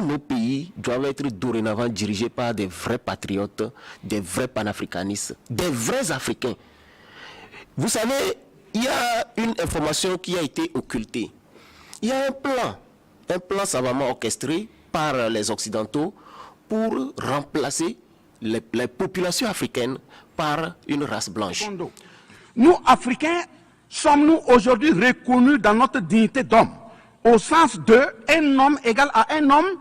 nos pays doivent être dorénavant dirigés par des vrais patriotes, des vrais panafricanistes, des vrais Africains. Vous savez, il y a une information qui a été occultée. Il y a un plan savamment orchestré par les Occidentaux pour remplacer les populations africaines par une race blanche. Nous, Africains, sommes-nous aujourd'hui reconnus dans notre dignité d'homme, au sens de un homme égal à un homme?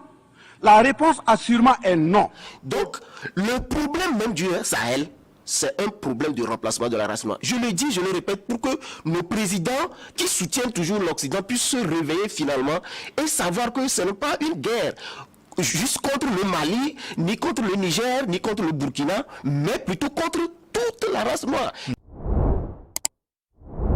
La réponse assurément est non. Donc, le problème même du Sahel, c'est un problème de remplacement de la race noire. Je le dis, je le répète, pour que nos présidents qui soutiennent toujours l'Occident puissent se réveiller finalement et savoir que ce n'est pas une guerre juste contre le Mali, ni contre le Niger, ni contre le Burkina, mais plutôt contre toute la race noire.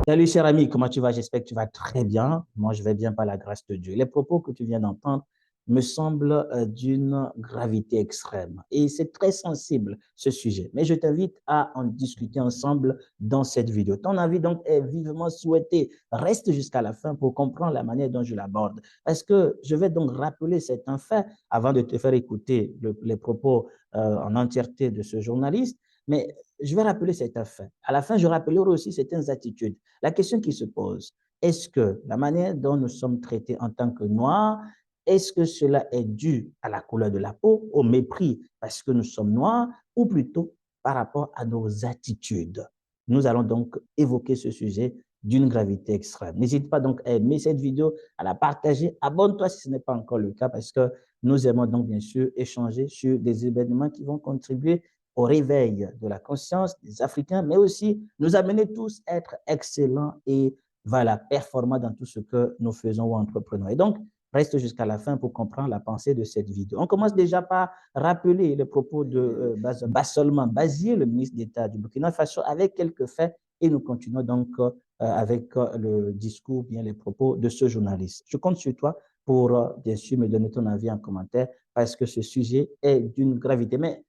Salut cher ami, comment tu vas? J'espère que tu vas très bien. Moi, je vais bien par la grâce de Dieu. Les propos que tu viens d'entendre me semblent d'une gravité extrême. Et c'est très sensible, ce sujet. Mais je t'invite à en discuter ensemble dans cette vidéo. Ton avis donc est vivement souhaité. Reste jusqu'à la fin pour comprendre la manière dont je l'aborde. Parce que je vais donc rappeler certains faits avant de te faire écouter les propos en entièreté de ce journaliste. Mais je vais rappeler certains faits. À la fin, je rappellerai aussi certaines attitudes. La question qui se pose, est-ce que la manière dont nous sommes traités en tant que Noirs, est-ce que cela est dû à la couleur de la peau, au mépris parce que nous sommes noirs, ou plutôt par rapport à nos attitudes? Nous allons donc évoquer ce sujet d'une gravité extrême. N'hésite pas donc à aimer cette vidéo, à la partager. Abonne-toi si ce n'est pas encore le cas, parce que nous aimons donc bien sûr échanger sur des événements qui vont contribuer au réveil de la conscience des Africains, mais aussi nous amener tous à être excellents et voilà, performants dans tout ce que nous faisons ou entreprenons. Et donc, reste jusqu'à la fin pour comprendre la pensée de cette vidéo. On commence déjà par rappeler les propos de Bassolman Bazier, le ministre d'État du Burkina Faso, avec quelques faits, et nous continuons donc avec le discours, bien les propos de ce journaliste. Je compte sur toi pour, bien sûr, me donner ton avis en commentaire, parce que ce sujet est d'une gravité. Mais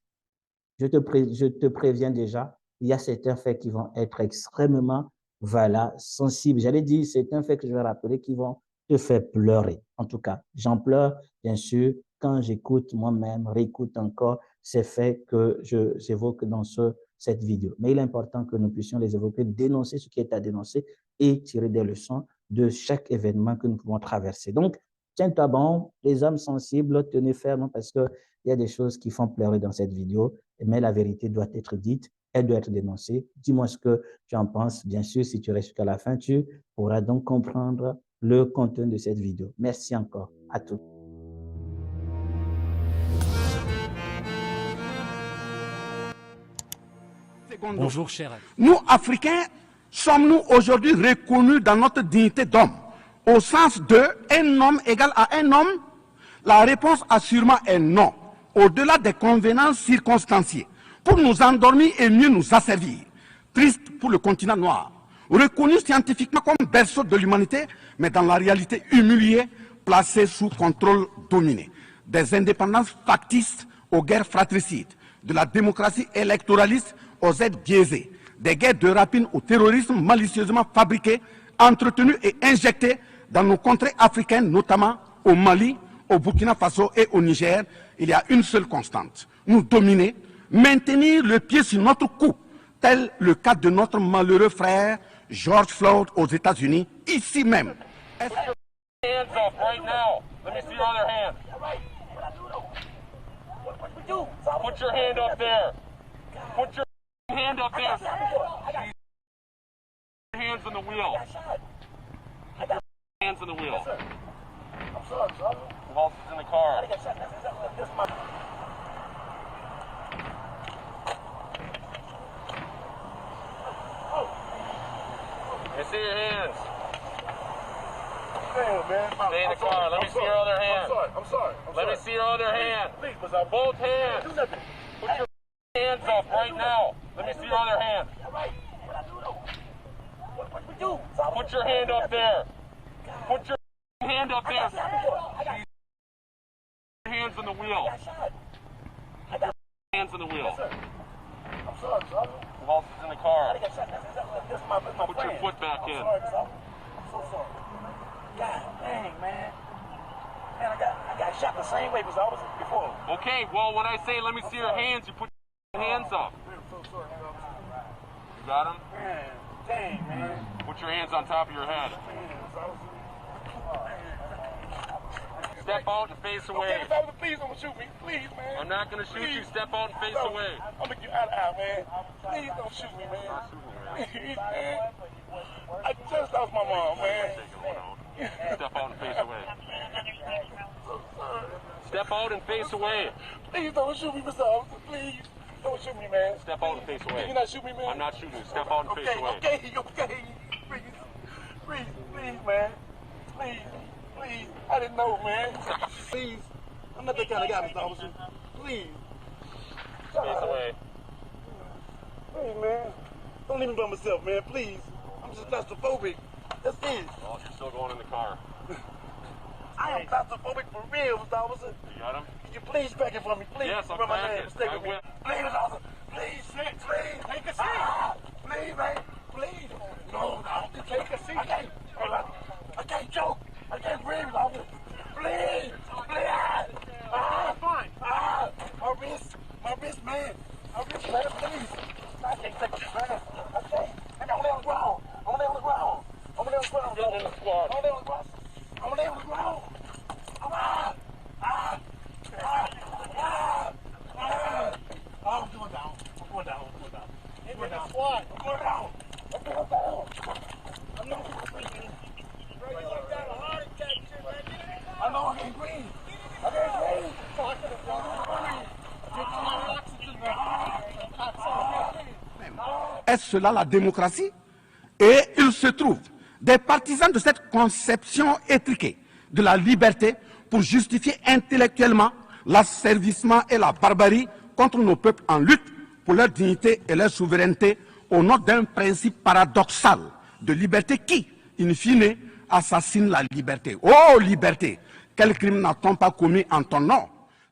je te préviens déjà, il y a certains faits qui vont être extrêmement, voilà, sensibles. J'allais dire, certains faits que je vais rappeler qui vont te faire pleurer. En tout cas, j'en pleure, bien sûr, quand j'écoute moi-même, réécoute encore ces faits que j'évoque dans cette vidéo. Mais il est important que nous puissions les évoquer, dénoncer ce qui est à dénoncer et tirer des leçons de chaque événement que nous pouvons traverser. Donc, tiens-toi bon, les âmes sensibles, tenez ferme parce qu'il y a des choses qui font pleurer dans cette vidéo, mais la vérité doit être dite, elle doit être dénoncée. Dis-moi ce que tu en penses. Bien sûr, si tu restes jusqu'à la fin, tu pourras donc comprendre le contenu de cette vidéo. Merci encore à tous. Bonjour, cher. Nous, Africains, sommes-nous aujourd'hui reconnus dans notre dignité d'homme, au sens de un homme égal à un homme? La réponse assurément est non, au-delà des convenances circonstanciées, pour nous endormir et mieux nous asservir. Triste pour le continent noir, reconnu scientifiquement comme berceau de l'humanité, mais dans la réalité humilié, placé sous contrôle dominé. Des indépendances factices aux guerres fratricides, de la démocratie électoraliste aux aides biaisées, des guerres de rapine au terrorisme malicieusement fabriquées, entretenues et injectées dans nos contrées africaines, notamment au Mali, au Burkina Faso et au Niger. Il y a une seule constante, nous dominer, maintenir le pied sur notre cou, tel le cas de notre malheureux frère George Floyd aux États-Unis, ici même. Hands off right now. Let me see your other hand. Put your hand up there. Put your hand up there. Hands on the wheel. Keep your hands on the wheel. Who else is in the car? Let me see your hands. Stay in the car. Let me see your other hand. I'm sorry. Let me see your other hand. Both hands. Put your hands up right now. Let me see your other hand. Put your hand up there. Put your hand up there. Hands on the wheel. Keep your hands on the wheel. Who else is in the car? Put your foot back in. I'm so sorry. God dang, man. Man, I got got shot the same way because I was before. Okay, well, when I say let me see your hands, you put your hands up. You got them? Man, dang, man. Put your hands on top of your head. Step out and face away. Okay, Officer, please don't shoot me. Please, man. I'm not going to shoot you. Step out and face No, away. I'm going to get out of here, man. Please don't shoot me, man. Not shooting you, man. Please, man. I just lost my mom, man. Taking one out. Step out and face away. Step out and face away. Please don't shoot me, Mr. Officer. Please. Don't shoot me, man. Step out and face away. Can you not shoot me, man? I'm not shooting you. Step out and face away. Okay. Please, man. Please. I didn't know, man. Please. I'm not that kind of guy, Mr. Officer. Please. Face away. Please, man. Don't leave me by myself, man. Please. I'm just claustrophobic. That's it. Well, you're still going in the car. I am claustrophobic for real, Mr. Officer. You got him? Can you please pack it for me, please? Yes, I'm Remember my packing. name. Stay I with me. will. Please, Mr. Officer. Please, take a seat. Please, man. Please. No, take a seat. I can't choke. I can't breathe, Mr. Officer. Please. Fine. My wrist, man. Please. I can't take this, man. I can't. I'm on the ground. Get in the squad. I'm on the ground. I'm going down. I'm going down. Squad. I'm going down. I'm not breathing. Bro, you like that a heart attack shit, man. I know I can't breathe. Est-ce cela la démocratie? Et il se trouve des partisans de cette conception étriquée de la liberté pour justifier intellectuellement l'asservissement et la barbarie contre nos peuples en lutte pour leur dignité et leur souveraineté au nom d'un principe paradoxal de liberté qui, in fine, assassine la liberté. Oh liberté, quel crime n'a-t-on pas commis en ton nom?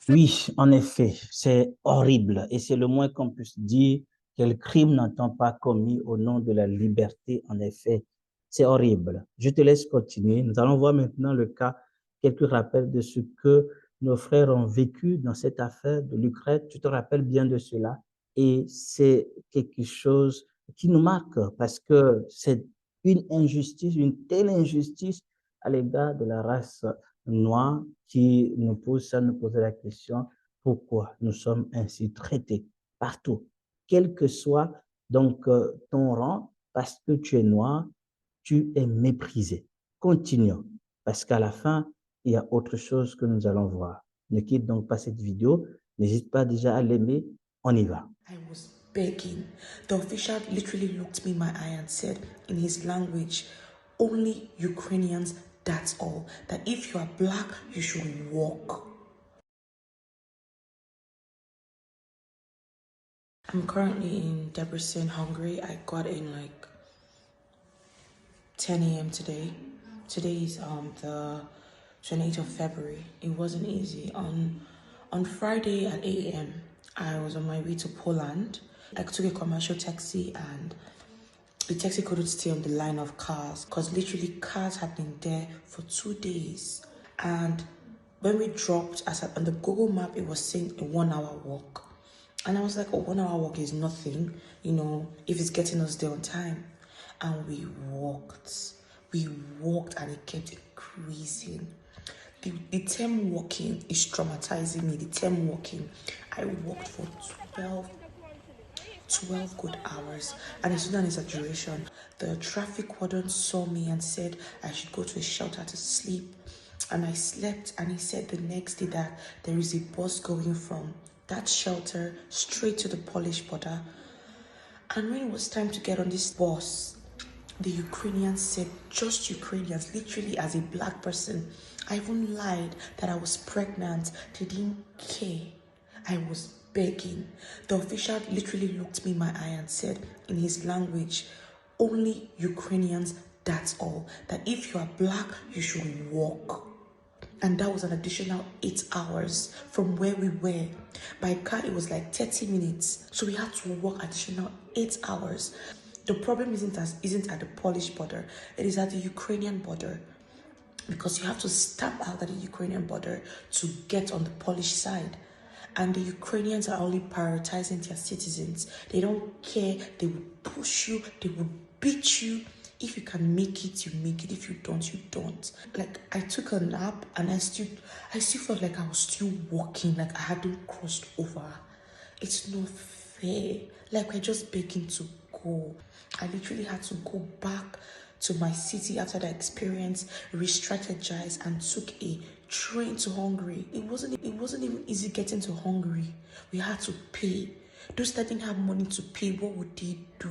Oui, en effet, c'est horrible et c'est le moins qu'on puisse dire. Quel crime n'a-t-on pas commis au nom de la liberté? En effet, c'est horrible. Je te laisse continuer. Nous allons voir maintenant le cas, quelques rappels de ce que nos frères ont vécu dans cette affaire de l'Ukraine. Tu te rappelles bien de cela et c'est quelque chose qui nous marque parce que c'est une injustice, une telle injustice à l'égard de la race noire qui nous pousse à nous poser la question pourquoi nous sommes ainsi traités partout. Quel que soit donc ton rang, parce que tu es noir, tu es méprisé. Continuons, parce qu'à la fin, il y a autre chose que nous allons voir. Ne quitte donc pas cette vidéo, n'hésite pas déjà à l'aimer, on y va. I was begging. The official literally looked me in my eye and said in his language, only Ukrainians, that's all. That if you are black, you should walk. I'm currently in Debrecen, Hungary. I got in like 10 a.m. today. Today is the 28th of February. It wasn't easy. On Friday at 8 a.m., I was on my way to Poland. I took a commercial taxi and the taxi couldn't stay on the line of cars because literally cars had been there for 2 days. And when we dropped, on the Google map, it was saying a 1 hour walk. And I was like, a 1 hour walk is nothing, you know, if it's getting us there on time. And we walked and it kept increasing. The term walking is traumatizing me. The term walking, I walked for 12 good hours, and it's not an exaggeration. The traffic warden saw me and said I should go to a shelter to sleep, and I slept, and he said the next day that there is a bus going from that shelter straight to the Polish border. And when it was time to get on this bus, the Ukrainians said, just Ukrainians, literally as a black person. I even lied that I was pregnant. They didn't care. I was begging. The official literally looked me in my eye and said in his language, only Ukrainians, that's all. That if you are black, you should walk. And that was an additional 8 hours from where we were. By car, it was like 30 minutes. So we had to walk additional 8 hours. The problem isn't at the Polish border. It is at the Ukrainian border. because you have to stamp out at the Ukrainian border to get on the Polish side. And the Ukrainians are only prioritizing their citizens. They don't care. They will push you. They will beat you. If you can make it, you make it. If you don't, you don't. Like, I took a nap and I still felt like I was still walking, like I hadn't crossed over. It's not fair. Like, we're just begging to go. I literally had to go back to my city after that experience, re-strategize, and took a train to Hungary. It wasn't even easy getting to Hungary. We had to pay. Those that didn't have money to pay, what would they do?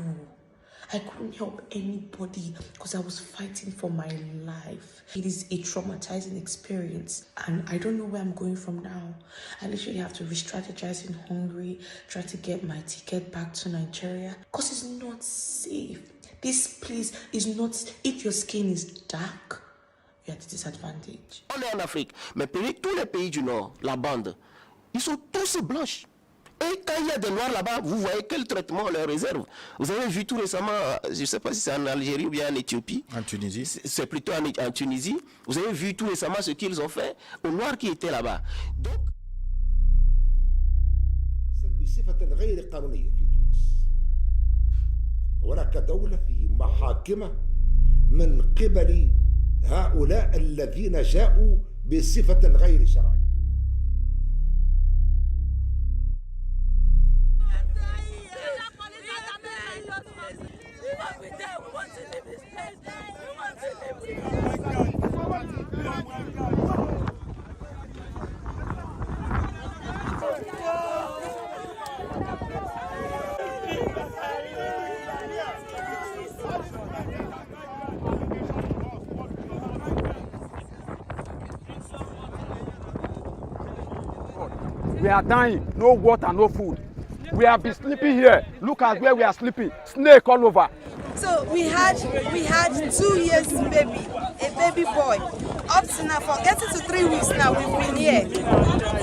I couldn't help anybody because I was fighting for my life. It is a traumatizing experience and I don't know where I'm going from now. I literally have to re-strategize in Hungary, try to get my ticket back to Nigeria because it's not safe. This place is not, if your skin is dark, you're at a disadvantage. On est en Afrique, mais tous les pays du Nord, la bande, ils sont tous blanches. Et quand il y a des Noirs là-bas, vous voyez quel traitement on leur réserve. Vous avez vu tout récemment, je ne sais pas si c'est en Algérie ou bien en Éthiopie. En Tunisie. C'est plutôt en Tunisie. Vous avez vu tout récemment ce qu'ils ont fait aux Noirs qui étaient là-bas. Donc, بصفة غير قانونية في تونس. هناك دولة في محاكمة من قبل هؤلاء الذين جاءوا بصفة غير شرعية. We are dying, no water, no food. We have been sleeping here. Look at where we are sleeping. Snake all over. So we had 2 years baby, a baby boy. Up to now, for getting to 3 weeks now, we've been here.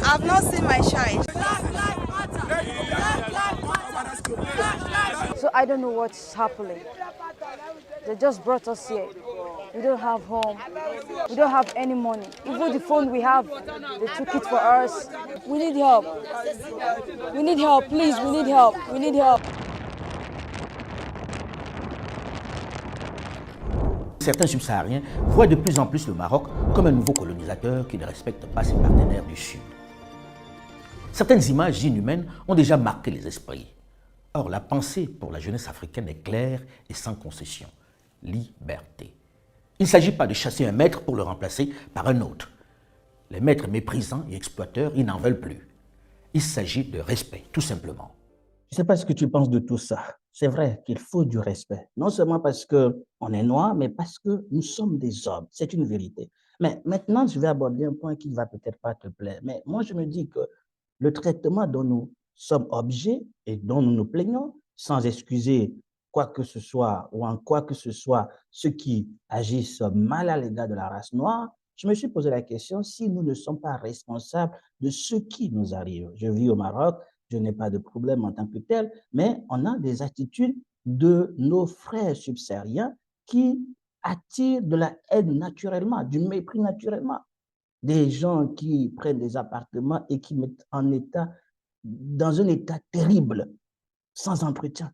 I've not seen my child. So I don't know what's happening. They just brought us here. We don't have home. We don't have any money. Even the phone we have, they took it for us. We need help. We need help, please. We need help. We need help. Certains subsahariens voient de plus en plus le Maroc comme un nouveau colonisateur qui ne respecte pas ses partenaires du Sud. Certaines images inhumaines ont déjà marqué les esprits. Or, la pensée pour la jeunesse africaine est claire et sans concession. Liberté. Il ne s'agit pas de chasser un maître pour le remplacer par un autre. Les maîtres méprisants et exploiteurs, ils n'en veulent plus. Il s'agit de respect, tout simplement. Je ne sais pas ce que tu penses de tout ça. C'est vrai qu'il faut du respect. Non seulement parce qu'on est noir, mais parce que nous sommes des hommes. C'est une vérité. Mais maintenant, je vais aborder un point qui ne va peut-être pas te plaire. Mais moi, je me dis que le traitement dont nous sommes objets et dont nous nous plaignons, sans excuser quoi que ce soit ou en quoi que ce soit ceux qui agissent mal à l'égard de la race noire, je me suis posé la question si nous ne sommes pas responsables de ce qui nous arrive. Je vis au Maroc, je n'ai pas de problème en tant que tel, mais on a des attitudes de nos frères subsahariens qui attirent de la haine naturellement, du mépris naturellement. Des gens qui prennent des appartements et qui mettent dans un état terrible, sans entretien.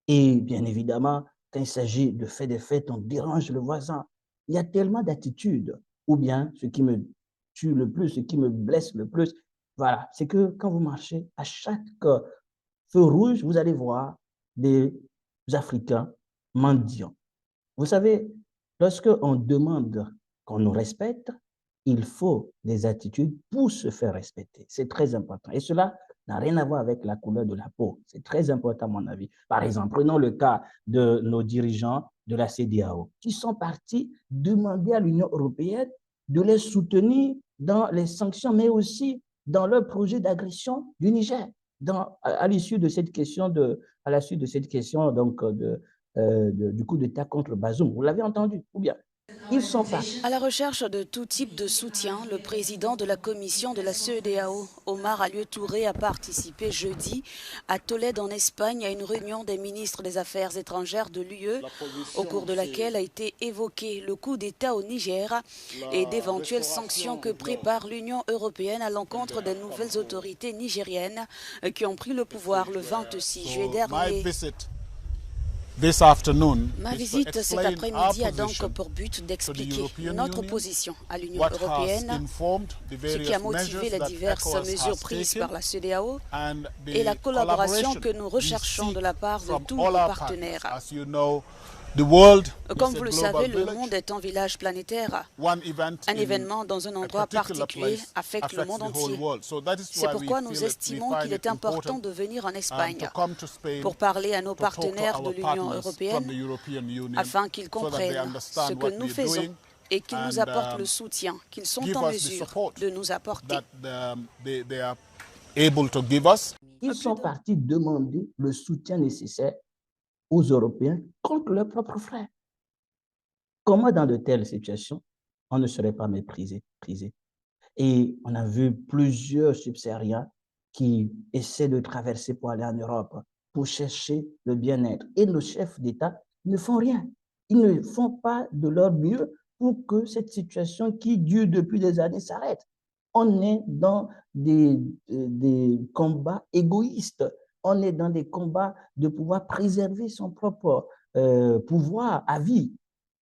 Et bien évidemment, quand il s'agit de faire des fêtes, on dérange le voisin. Il y a tellement d'attitudes. Ou bien, ce qui me tue le plus, ce qui me blesse le plus, voilà, c'est que quand vous marchez, à chaque feu rouge, vous allez voir des Africains mendiants. Vous savez, lorsqu'on demande qu'on nous respecte, il faut des attitudes pour se faire respecter. C'est très important. Et cela n'a rien à voir avec la couleur de la peau. C'est très important à mon avis. Par exemple, prenons le cas de nos dirigeants de la CEDEAO qui sont partis demander à l'Union européenne de les soutenir dans les sanctions, mais aussi dans leur projet d'agression du Niger. À l'issue de cette question, donc, du coup d'État contre Bazoum. Vous l'avez entendu, ou bien? Ils sont partis. À la recherche de tout type de soutien, le président de la commission de la CEDEAO, Omar Alieu Touré, a participé jeudi à Tolède en Espagne à une réunion des ministres des Affaires étrangères de l'UE, au cours de laquelle a été évoqué le coup d'État au Niger et d'éventuelles sanctions que prépare l'Union européenne à l'encontre des nouvelles autorités nigériennes qui ont pris le pouvoir le 26 juillet dernier. Ma visite cet après-midi a donc pour but d'expliquer notre position à l'Union européenne, ce qui a motivé les diverses mesures prises par la CEDEAO et la collaboration que nous recherchons de la part de tous nos partenaires. Comme vous le savez, le monde est un village planétaire. Un événement dans un endroit particulier affecte le monde entier. C'est pourquoi nous estimons qu'il est important de venir en Espagne pour parler à nos partenaires de l'Union européenne afin qu'ils comprennent ce que nous faisons et qu'ils nous apportent le soutien qu'ils sont en mesure de nous apporter. Ils sont partis demander le soutien nécessaire aux Européens contre leurs propres frères. Comment dans de telles situations, on ne serait pas méprisé? Et on a vu plusieurs subsahariens qui essaient de traverser pour aller en Europe, pour chercher le bien-être. Et nos chefs d'État ne font rien. Ils ne font pas de leur mieux pour que cette situation qui dure depuis des années s'arrête. On est dans des combats égoïstes. On est dans des combats de pouvoir préserver son propre pouvoir à vie.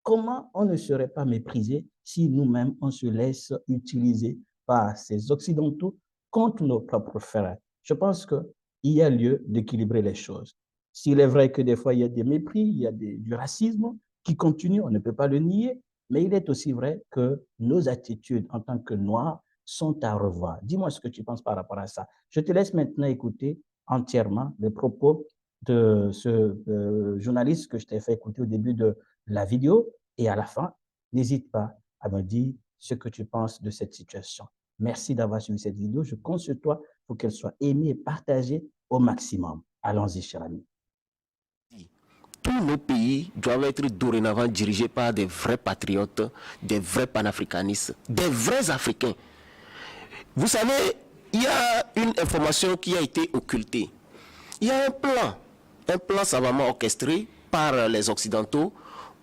Comment on ne serait pas méprisé si nous-mêmes, on se laisse utiliser par ces Occidentaux contre nos propres frères? Je pense qu'il y a lieu d'équilibrer les choses. S'il est vrai que des fois, il y a des mépris, il y a du racisme qui continue, on ne peut pas le nier, mais il est aussi vrai que nos attitudes en tant que Noirs sont à revoir. Dis-moi ce que tu penses par rapport à ça. Je te laisse maintenant écouter entièrement les propos de ce journaliste que je t'ai fait écouter au début de la vidéo et à la fin, n'hésite pas à me dire ce que tu penses de cette situation. Merci d'avoir suivi cette vidéo. Je compte sur toi pour qu'elle soit aimée et partagée au maximum. Allons-y, cher ami. Tous nos pays doivent être dorénavant dirigés par des vrais patriotes, des vrais panafricanistes, des vrais Africains. Vous savez, il y a une information qui a été occultée. Il y a un plan savamment orchestré par les Occidentaux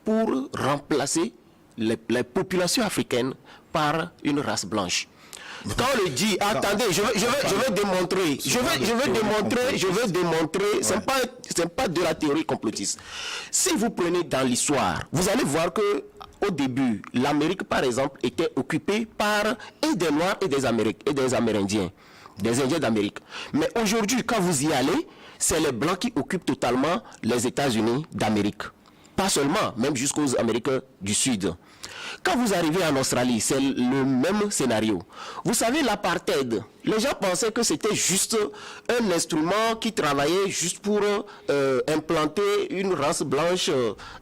pour remplacer les populations africaines par une race blanche. Quand on le dit, attendez, je vais démontrer, c'est pas de la théorie complotiste. Si vous prenez dans l'histoire, vous allez voir que au début, l'Amérique, par exemple, était occupée par et des Noirs et des Amérindiens, des Indiens d'Amérique. Mais aujourd'hui, quand vous y allez, c'est les Blancs qui occupent totalement les États-Unis d'Amérique. Pas seulement, même jusqu'aux Amériques du Sud. Quand vous arrivez en Australie, c'est le même scénario. Vous savez, l'apartheid, les gens pensaient que c'était juste un instrument qui travaillait juste pour implanter une race blanche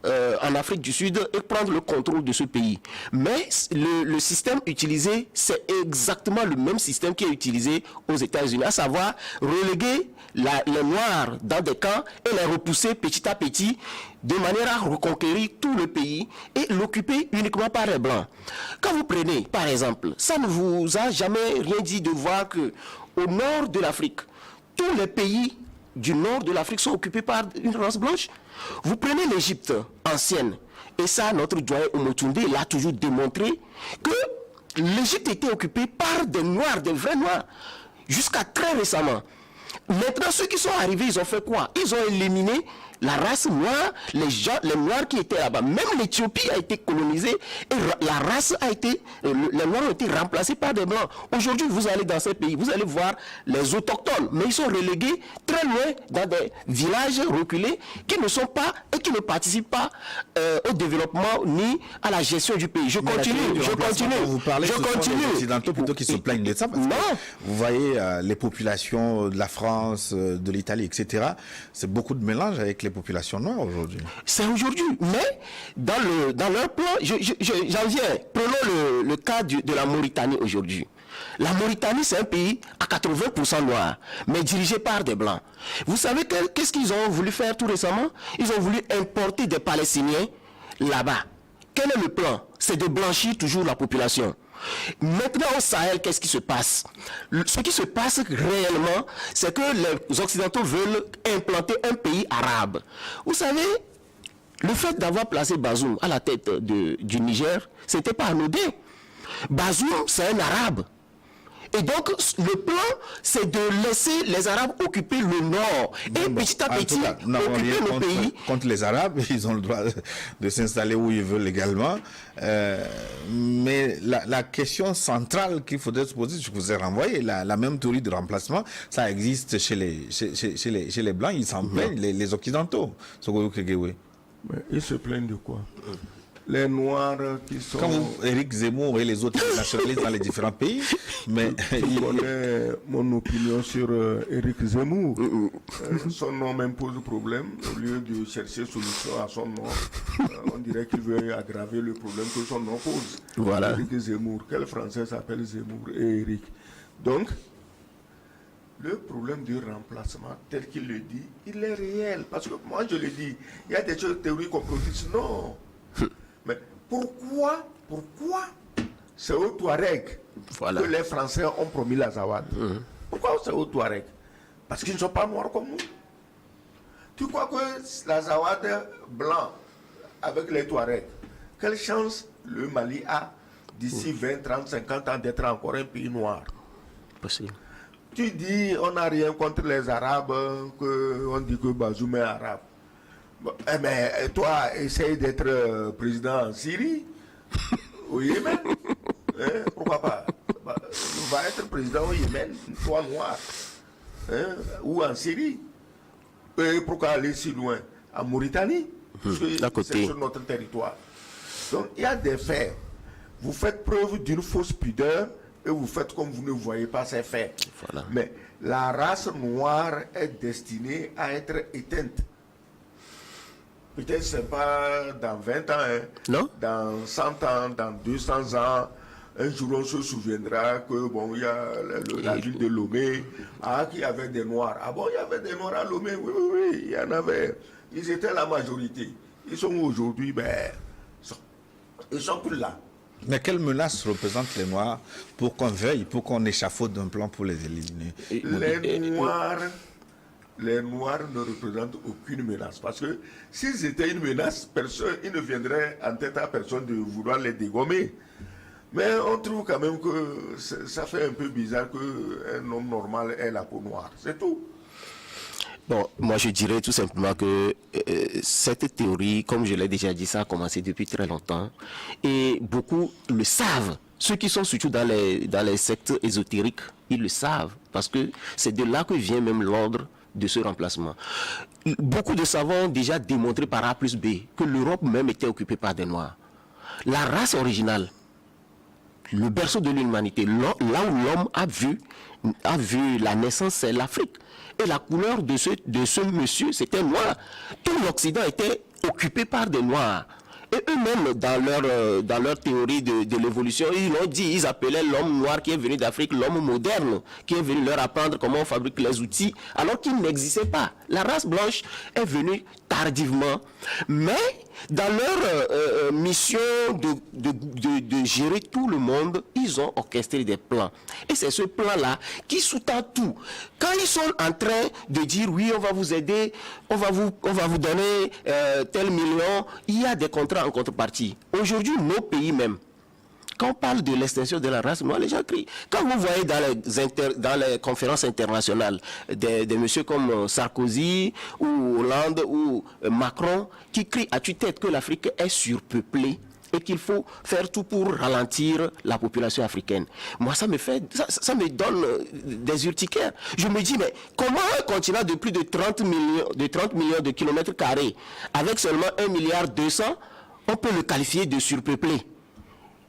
en Afrique du Sud et prendre le contrôle de ce pays. Mais le système utilisé, c'est exactement le même système qui est utilisé aux États-Unis, à savoir reléguer les Noirs dans des camps et les repousser petit à petit de manière à reconquérir tout le pays et l'occuper uniquement par les Blancs. Quand vous prenez, par exemple, ça ne vous a jamais rien dit de voir que au nord de l'Afrique, tous les pays du nord de l'Afrique sont occupés par une race blanche. Vous prenez l'Égypte ancienne, et ça, notre doyen Omotunde l'a toujours démontré, que l'Égypte était occupée par des Noirs, des vrais Noirs, jusqu'à très récemment. Maintenant, ceux qui sont arrivés, ils ont fait quoi? Ils ont éliminé la race noire, les Noirs qui étaient là-bas. Même l'Éthiopie a été colonisée et la race a été, les Noirs ont été remplacés par des Blancs. Aujourd'hui, vous allez dans ces pays, vous allez voir les autochtones, mais ils sont relégués très loin dans des villages reculés qui ne sont pas et qui ne participent pas au développement ni à la gestion du pays. Je continue. Vous parlez des Occidentaux plutôt qui se plaignent de ça. Parce que vous voyez les populations de la France, de l'Italie, etc. C'est beaucoup de mélange avec les populations noires aujourd'hui. C'est aujourd'hui, mais dans leur plan, j'en viens. Prenons le cas de la Mauritanie aujourd'hui. La Mauritanie, c'est un pays à 80% noir, mais dirigé par des Blancs. Vous savez qu'est-ce qu'ils ont voulu faire tout récemment? Ils ont voulu importer des Palestiniens là-bas. quel est le plan? C'est de blanchir toujours la population. Maintenant au Sahel, qu'est-ce qui se passe? Ce qui se passe réellement, c'est que les Occidentaux veulent implanter un pays arabe. Vous savez, le fait d'avoir placé Bazoum à la tête du Niger, c'était pas anodin. Bazoum, c'est un arabe. Et donc, le plan, c'est de laisser les Arabes occuper le nord. Et petit à petit, occuper le pays. Contre les Arabes, ils ont le droit de s'installer où ils veulent légalement. Mais la question centrale qu'il faudrait se poser, je vous ai renvoyé, la même théorie de remplacement, ça existe chez les Blancs, ils s'en plaignent, les Occidentaux. Mais ils se plaignent de quoi? Les Noirs qui sont... Quand Éric Zemmour et les autres nationalistes dans les différents pays, mais... Je connais mon opinion sur Éric Zemmour. Son nom même pose problème. Au lieu de chercher solution à son nom, on dirait qu'il veut aggraver le problème que son nom pose. Voilà. Éric Zemmour. Quel Français s'appelle Zemmour et Éric? Donc, le problème du remplacement, tel qu'il le dit, il est réel. Parce que moi, je le dis, il y a des théories complotistes. Non. Mais pourquoi c'est aux Touaregs que les Français ont promis l'Azawad? Pourquoi c'est aux Touaregs? Parce qu'ils ne sont pas noirs comme nous. Tu crois que l'Azawad blanc avec les Touaregs, quelle chance le Mali a d'ici 20, 30, 50 ans d'être encore un pays noir? Possible. Tu dis on n'a rien contre les Arabes, on dit que Bazoum est arabe. Mais toi, essaye d'être président en Syrie, au Yémen. Pourquoi pas? Tu vas être président au Yémen, toi noir, ou en Syrie. Et pourquoi aller si loin? En Mauritanie, c'est sur notre territoire. Donc il y a des faits. Vous faites preuve d'une fausse pudeur et vous faites comme vous ne voyez pas ces faits. Voilà. Mais la race noire est destinée à être éteinte. Peut-être ce n'est pas dans 20 ans, non? Dans 100 ans, dans 200 ans, un jour on se souviendra que bon, il y a la ville de Lomé, qu'il y avait des Noirs. Ah bon, il y avait des Noirs à Lomé? Oui, il y en avait. Ils étaient la majorité. Ils sont aujourd'hui, ils sont plus là. Mais quelle menace représentent les Noirs pour qu'on veuille, pour qu'on échafaude un plan pour les éliminer? Les Noirs ne représentent aucune menace. Parce que s'ils étaient une menace, il ne viendrait en tête à personne de vouloir les dégommer. Mais on trouve quand même que ça fait un peu bizarre qu'un homme normal ait la peau noire. C'est tout. Bon, moi je dirais tout simplement que cette théorie, comme je l'ai déjà dit, ça a commencé depuis très longtemps. Et beaucoup le savent. Ceux qui sont surtout dans les sectes ésotériques, ils le savent. Parce que c'est de là que vient même l'ordre de ce remplacement. Beaucoup de savants ont déjà démontré par A plus B que l'Europe même était occupée par des Noirs. La race originale, le berceau de l'humanité, là où l'homme a vu la naissance, c'est l'Afrique. Et la couleur de ce monsieur, c'était noir. Tout l'Occident était occupé par des Noirs. Et eux-mêmes, dans leur théorie de l'évolution, ils l'ont dit, ils appelaient l'homme noir qui est venu d'Afrique l'homme moderne, qui est venu leur apprendre comment on fabrique les outils, alors qu'il n'existait pas. La race blanche est venue tardivement, mais dans leur mission de gérer tout le monde, ils ont orchestré des plans. Et c'est ce plan-là qui sous-tend tout. Quand ils sont en train de dire, oui, on va vous aider, on va vous donner tel million, il y a des contrats en contrepartie. Aujourd'hui, nos pays même, quand on parle de l'extinction de la race, moi, les gens crient. Quand vous voyez dans les conférences internationales des messieurs comme Sarkozy ou Hollande ou Macron qui crient à tue-tête que l'Afrique est surpeuplée et qu'il faut faire tout pour ralentir la population africaine. Moi, ça me donne des urticaires. Je me dis, mais comment un continent de plus de 30 millions de kilomètres carrés, avec seulement 1,2 milliard, on peut le qualifier de surpeuplé?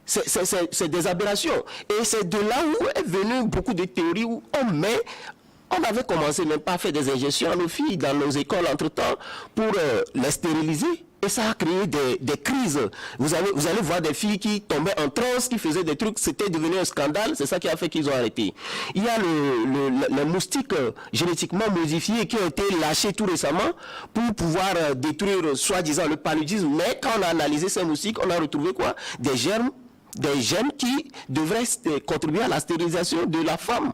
C'est des aberrations. Et c'est de là où est venu beaucoup de théories où on avait commencé même pas à faire des injections à nos filles dans nos écoles entre-temps pour les stériliser. Et ça a créé des crises. Vous allez voir des filles qui tombaient en transe, qui faisaient des trucs, c'était devenu un scandale, c'est ça qui a fait qu'ils ont arrêté. Il y a les moustiques génétiquement modifiés qui ont été lâchés tout récemment pour pouvoir détruire soi-disant le paludisme. Mais quand on a analysé ces moustiques, on a retrouvé quoi? Des germes, des gènes qui devraient contribuer à la stérilisation de la femme.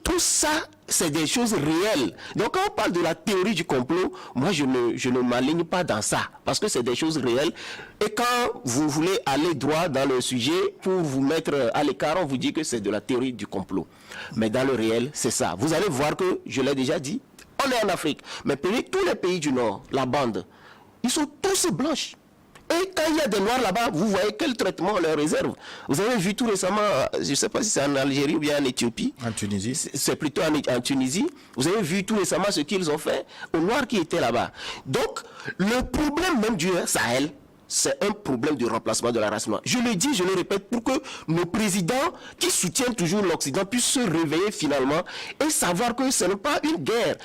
Tout ça, c'est des choses réelles. Donc, quand on parle de la théorie du complot, moi, je ne m'aligne pas dans ça, parce que c'est des choses réelles. Et quand vous voulez aller droit dans le sujet, pour vous mettre à l'écart, on vous dit que c'est de la théorie du complot. Mais dans le réel, c'est ça. Vous allez voir que, je l'ai déjà dit, on est en Afrique. Mais tous les pays du Nord, la bande, ils sont tous blanches. Et quand il y a des Noirs là-bas, vous voyez quel traitement on leur réserve. Vous avez vu tout récemment, je ne sais pas si c'est en Algérie ou bien en Éthiopie. En Tunisie. C'est plutôt en Tunisie. Vous avez vu tout récemment ce qu'ils ont fait aux Noirs qui étaient là-bas. Donc, le problème même du Sahel, c'est un problème de remplacement de la race noire. Je le dis, je le répète, pour que nos présidents qui soutiennent toujours l'Occident puissent se réveiller finalement et savoir que ce n'est pas une guerre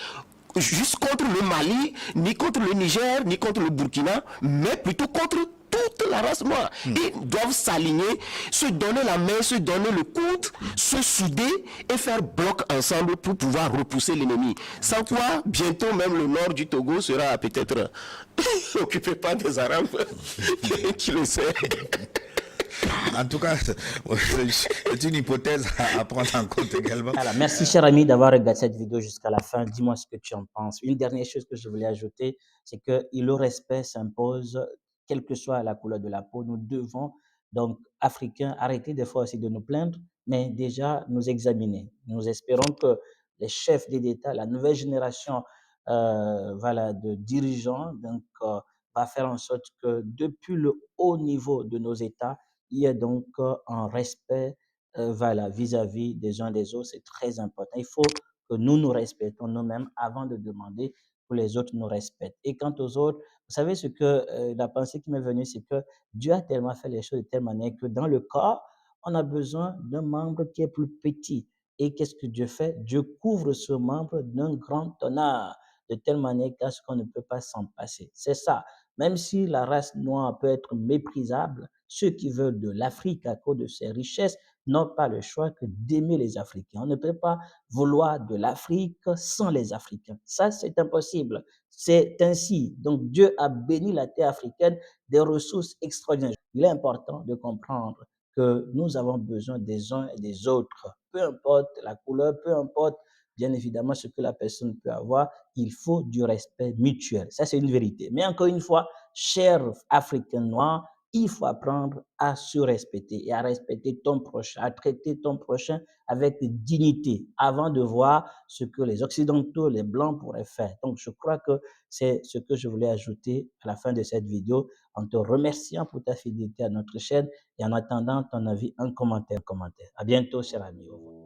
juste contre le Mali, ni contre le Niger, ni contre le Burkina, mais plutôt contre toute la race noire. Ils doivent s'aligner, se donner la main, se donner le coude, se souder et faire bloc ensemble pour pouvoir repousser l'ennemi. Sans quoi, bientôt même le nord du Togo sera peut-être occupé par des Arabes. Qui le sait? En tout cas, c'est une hypothèse à prendre en compte également. Voilà, merci cher ami d'avoir regardé cette vidéo jusqu'à la fin. Dis-moi ce que tu en penses. Une dernière chose que je voulais ajouter, c'est que le respect s'impose, quelle que soit la couleur de la peau. Nous devons, donc, Africains, arrêter des fois aussi de nous plaindre, mais déjà nous examiner. Nous espérons que les chefs d'État, la nouvelle génération voilà, de dirigeants, donc, va faire en sorte que depuis le haut niveau de nos États, il y ait donc un respect voilà, vis-à-vis des uns des autres. C'est très important. Il faut que nous nous respectons nous-mêmes avant de demander que les autres nous respectent. Et quant aux autres, vous savez ce que la pensée qui m'est venue, c'est que Dieu a tellement fait les choses de telle manière que dans le corps, on a besoin d'un membre qui est plus petit. Et qu'est-ce que Dieu fait? Dieu couvre ce membre d'un grand honneur, de telle manière qu'à ce qu'on ne peut pas s'en passer. C'est ça. Même si la race noire peut être méprisable, ceux qui veulent de l'Afrique à cause de ses richesses n'ont pas le choix que d'aimer les Africains. On ne peut pas vouloir de l'Afrique sans les Africains. Ça, c'est impossible. C'est ainsi. Donc, Dieu a béni la terre africaine des ressources extraordinaires. Il est important de comprendre que nous avons besoin des uns et des autres. Peu importe la couleur, peu importe bien évidemment ce que la personne peut avoir, il faut du respect mutuel. Ça, c'est une vérité. Mais encore une fois, chers Africains noirs, il faut apprendre à se respecter et à respecter ton prochain, à traiter ton prochain avec dignité avant de voir ce que les Occidentaux, les Blancs pourraient faire. Donc, je crois que c'est ce que je voulais ajouter à la fin de cette vidéo en te remerciant pour ta fidélité à notre chaîne et en attendant ton avis en commentaire. À bientôt, cher ami. Au revoir.